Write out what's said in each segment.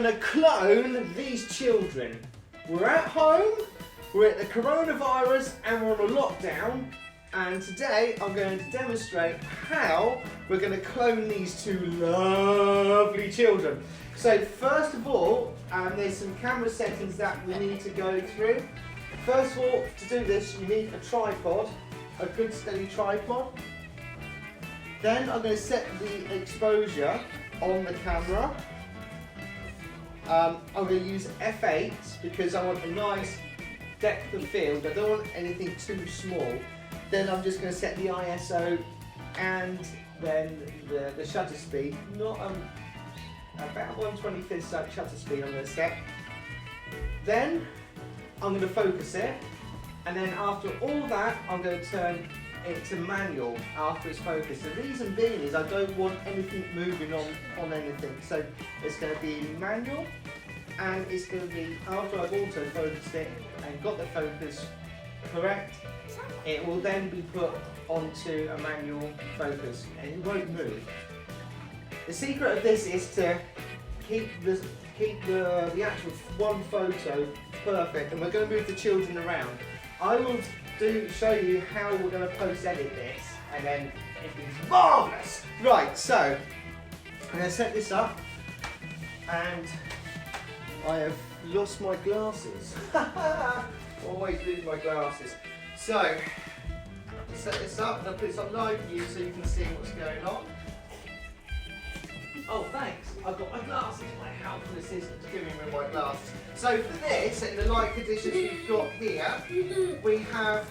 going to clone these children. We're at home, we're at the coronavirus and we're on a lockdown, and today I'm going to demonstrate how we're going to clone these two lovely children. So first of all, there's some camera settings that we need to go through. First of all, to do this you need a tripod, a good steady tripod. Then I'm going to set the exposure on the camera. I'm going to use f8 because I want a nice depth of field. I don't want anything too small. Then I'm just going to set the ISO and then the shutter speed. Not about 1/25 shutter speed I'm going to set. Then I'm going to focus it, and then after all that I'm going to turn it to manual after it's focused. The reason being is I don't want anything moving on anything, so it's going to be manual, and it's going to be after I've auto focused it and got the focus correct, it will then be put onto a manual focus and it won't move. The secret of this is to keep the actual one photo perfect, and we're going to move the children around. I will show you how we're going to post edit this, and then it'll be marvellous. Right, so I'm going to set this up, and I have lost my glasses. Always lose my glasses. So set this up, and I'll put this on live view so you can see what's going on. Oh, thanks. I've got my glasses. My helpful assistant to give me my glasses. So for this, in the light conditions we've got here, we have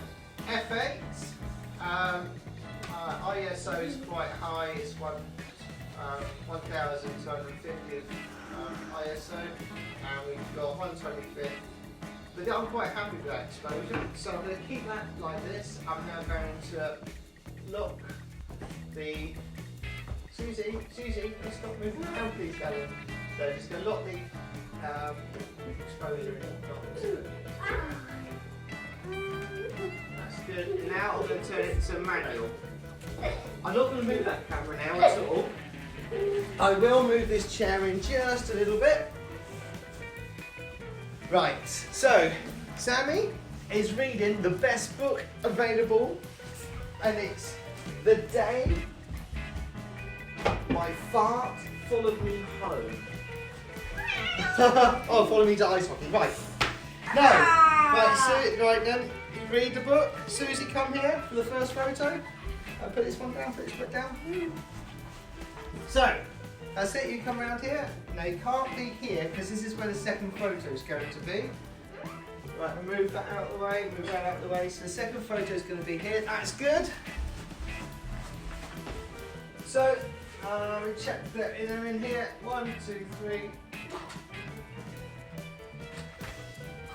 f8. ISO is quite high. It's 1250 ISO, and we've got 125. But I'm quite happy with that exposure. So I'm going to keep that like this. I'm now going to lock the Susie, can you stop moving around please, darling? So just going to lock the exposure in. That's good. Now I'm going to turn it to manual. I'm not going to move that camera now at all. I will move this chair in just a little bit. Right, so Sammy is reading the best book available, and it's The Day My Fart Followed Me Home. Oh, follow me to ice hockey. Right. No. Right then, you read the book. Susie, come here for the first photo. I'll put this one down, put this foot down. So, that's it, you come around here. Now you can't be here because this is where the second photo is going to be. Right, we'll move that out of the way, move that out of the way. So the second photo is going to be here. That's good. So, we check that they're in here. 1, 2, 3.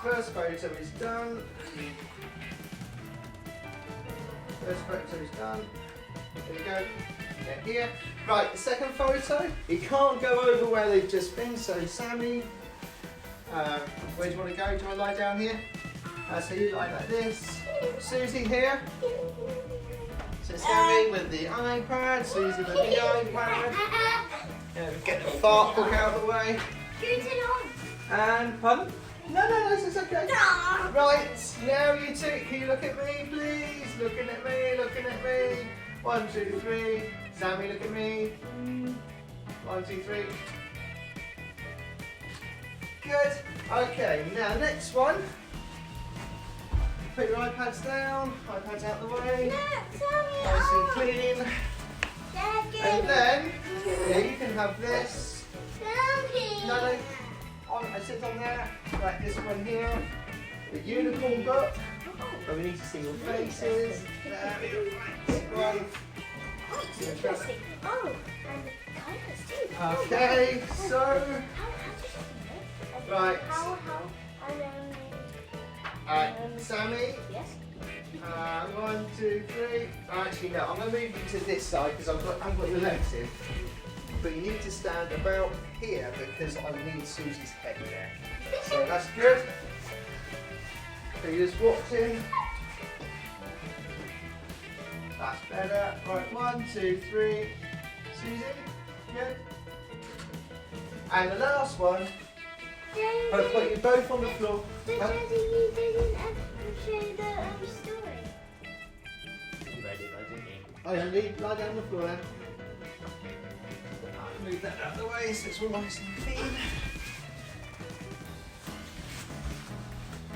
First photo is done. First photo is done. There we go. They're here. Right, the second photo. You can't go over where they've just been. So, Sammy, where do you want to go? Do you want to lie down here? So you lie like this. Susie here. So Sammy with the iPad, Susie with the iPad. Get the fart book out of the way. And, pardon? No, it's okay. Right, now you two, can you look at me, please? Looking at me. 1, 2, 3. Sammy, look at me. 1, 2, 3. Good. Okay, now next one. Put your iPads down, iPads out the way. Nice and clean. And then, you can have this. No, I sit on there, like this one here. The unicorn book. But we need to see your faces. Right. Interesting. Oh, and the colours too. Okay, so. Right. Sammy. Yes. 1, 2, 3. Actually, no, I'm going to move you to this side because I've got your legs in. But you need to stand about here because I need Susie's head there. So that's good. So you're just watching. That's better. Right, 1, 2, 3. Susie, good. And the last one, I'll put you both on the floor. But Huh? Daddy, you didn't show the story. You read it, though, didn't you? Oh, yeah, lie down on the floor then. I'll move that out of the way so it's all nice and clean.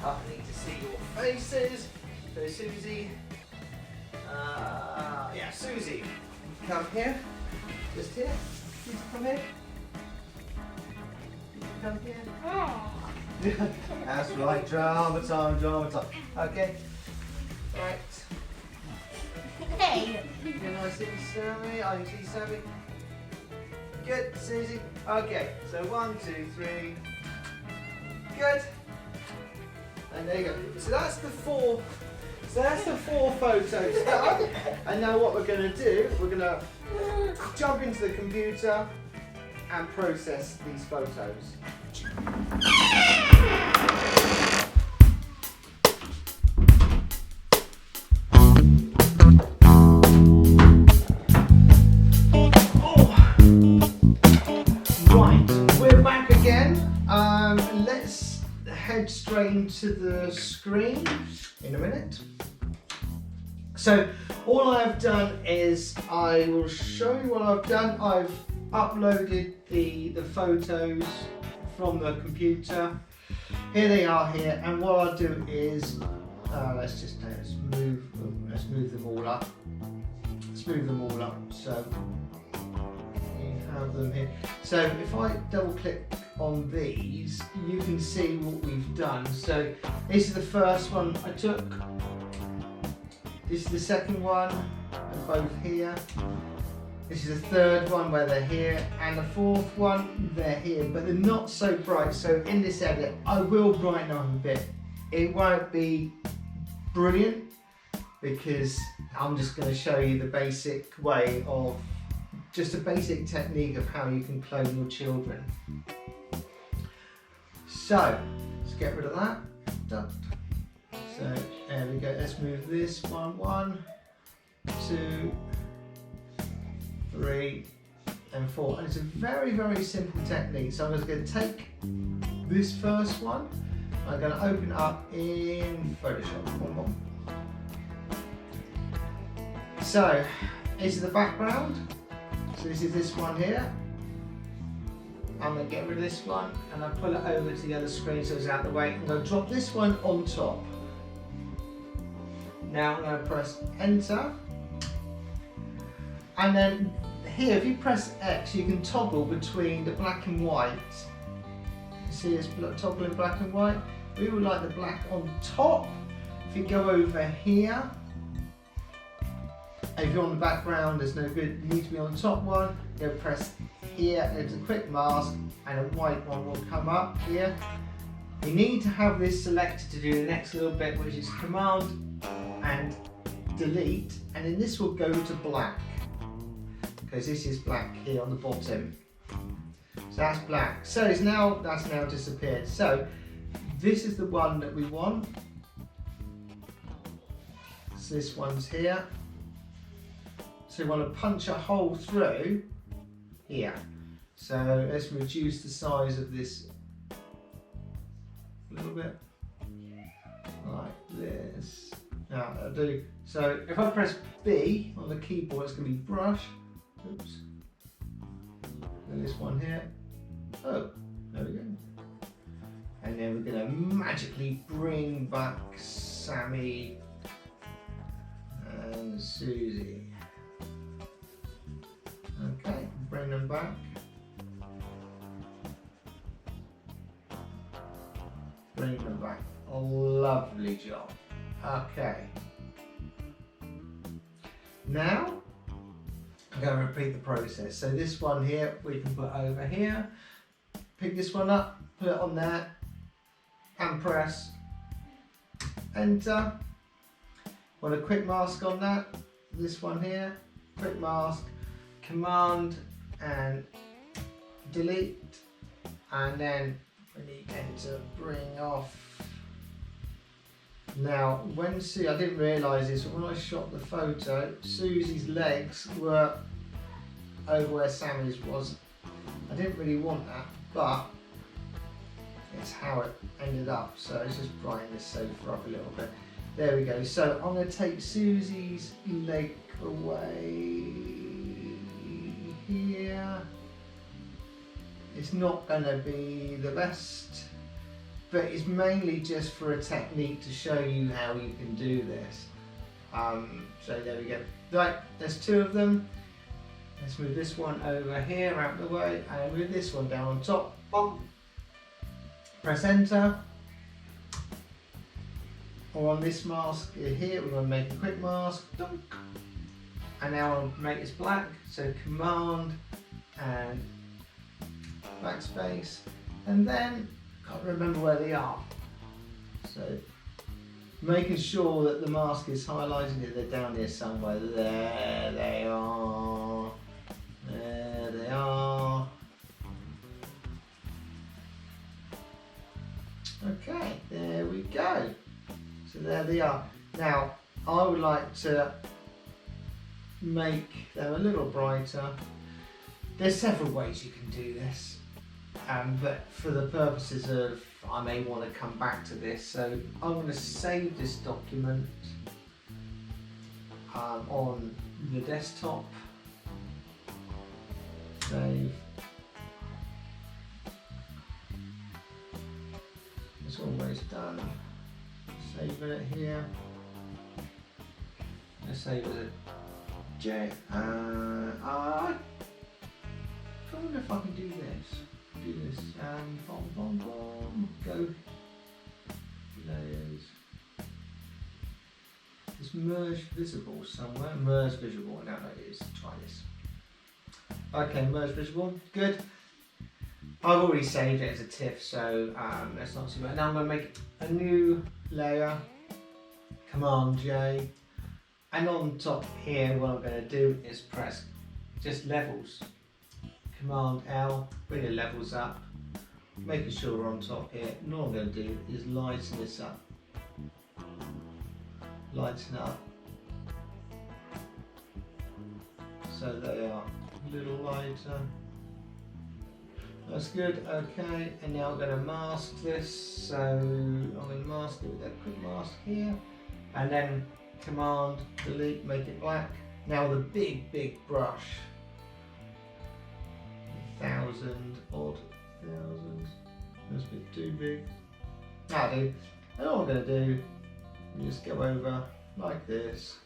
I need to see your faces. So Susie, yeah, Susie, come here. Just here. You come here. You come here. Oh. That's right, drama time, drama time. Okay. Right. Hey. Can I see Sammy? I can see Sammy. Good, Susie. Okay, so 1, 2, 3. Good. And there you go. So that's the 4. So that's the 4 photos done. And now what we're going to do, we're going to jump into the computer and process these photos. Right, we're back again. Let's head straight into the screen in a minute. So all I've done is I will show you what I've done. I've uploaded the photos from the computer. Here they are here, and what I'll do is let's move them all up. Let's move them all up. So you have them here. So if I double click on these, you can see what we've done. So this is the first one I took. This is the second one, they're both here. This is the third one where they're here, and the fourth one, they're here, but they're not so bright. So in this edit, I will brighten up a bit. It won't be brilliant because I'm just going to show you the basic way of, just a basic technique of how you can clone your children. So, let's get rid of that. Done. So there we go, let's move this one, 1, 2, 3 and 4. And it's a very, very simple technique. So I'm just going to take this first one, I'm going to open it up in Photoshop. So this is the background. So this is this one here. I'm going to get rid of this one and I'll pull it over to the other screen so it's out of the way. I'm going to drop this one on top. Now I'm going to press enter, and then here if you press X you can toggle between the black and white. You see this toggle in black and white? We would like the black on top. If you go over here, if you're on the background there's no good, you need to be on the top one. You press here, there's a quick mask and a white one will come up here. You need to have this selected to do the next little bit, which is Command and delete, and then this will go to black because this is black here on the bottom. So that's black. So that's now disappeared. So this is the one that we want. So this one's here. So we want to punch a hole through here. So let's reduce the size of this a little bit like this. Now I'll do, so if I press B on the keyboard it's going to be brush, oops, and this one here, oh, there we go, and then we're going to magically bring back Sammy and Susie. Okay, bring them back. Bring them back. A lovely job. Okay. Now, I'm going to repeat the process. So this one here, we can put over here. Pick this one up, put it on there, and press enter. Want a quick mask on that. This one here, quick mask, Command and delete, and then we need enter, bring off. Now, I didn't realise this, but when I shot the photo, Susie's legs were over where Sammy's was. I didn't really want that. but it's how it ended up. So let's just brighten this sofa up a little bit. There we go. So I'm going to take Susie's leg away here. It's not going to be the best, but it's mainly just for a technique to show you how you can do this. So there we go. Right, there's two of them. Let's move this one over here out of the way and move this one down on top. Bump. Press enter. Or on this mask here, we're going to make a quick mask. Dunk. And now I'll make this black. So command and backspace. And then, can't remember where they are. So making sure that the mask is highlighted, that they're down here somewhere. There they are. There they are. Okay, there we go. So there they are. Now, I would like to make them a little brighter. There's several ways you can do this, but for the purposes of, I may want to come back to this, so I'm going to save this document on the desktop. Save. It's almost done. Save it here. Let's save it as J. I wonder if I can do this. Go layers. It's merge visible somewhere. Merge visible. Now it is. Try this. Okay, merge visible. Good. I've already saved it as a TIFF, so that's not too bad. Now I'm going to make a new layer. Command J. And on top here, what I'm going to do is press just levels. Command L, bring the levels up, making sure we're on top here. And all I'm going to do is lighten this up. Lighten up. So they are a little lighter. That's good, okay. And now I'm going to mask this. So I'm going to mask it with that quick mask here. And then Command delete, make it black. Now the big brush. 1,000 odd thousand. That's a bit too big. That'll do. And all I'm going to do is just go over like this.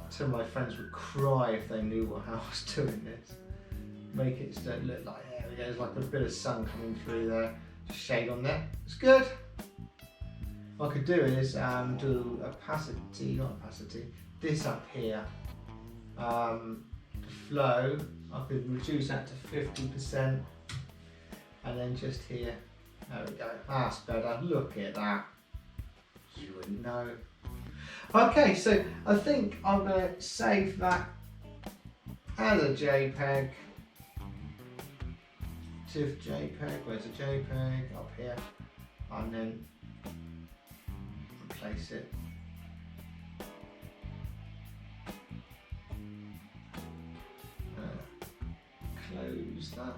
Some of my friends would cry if they knew how I was doing this. Make it so it look like, there we go, there's like a bit of sun coming through there. Just shade on there. It's good. What I could do is do opacity, not opacity, this up here. The flow, I could reduce that to 50%. And then just here, there we go, that's better. Look at that. You wouldn't know. Okay, so I think I'm going to save that as a JPEG. TIFF JPEG, where's the JPEG? Up here. And then replace it. Close that.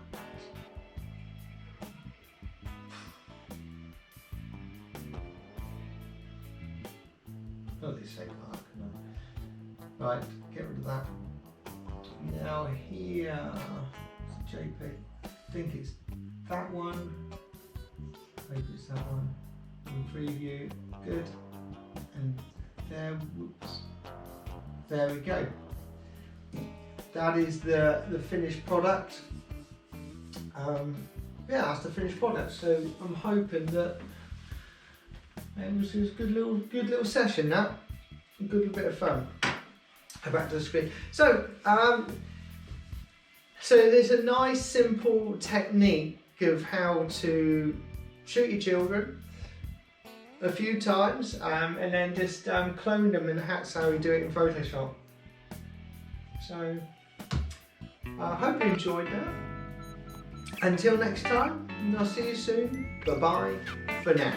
Oh, they say mark. No. Right, get rid of that. Now here, it's a JPEG. I think it's that one. Hope it's that one. In preview, good. And there, whoops. There we go. That is the finished product. Yeah, that's the finished product. So I'm hoping that it was a good little session. That a good little bit of fun. Go back to the screen. So so there's a nice simple technique of how to shoot your children a few times and then just clone them, and that's how we do it in Photoshop. So I hope you enjoyed that. Until next time, I'll see you soon. Bye bye for now.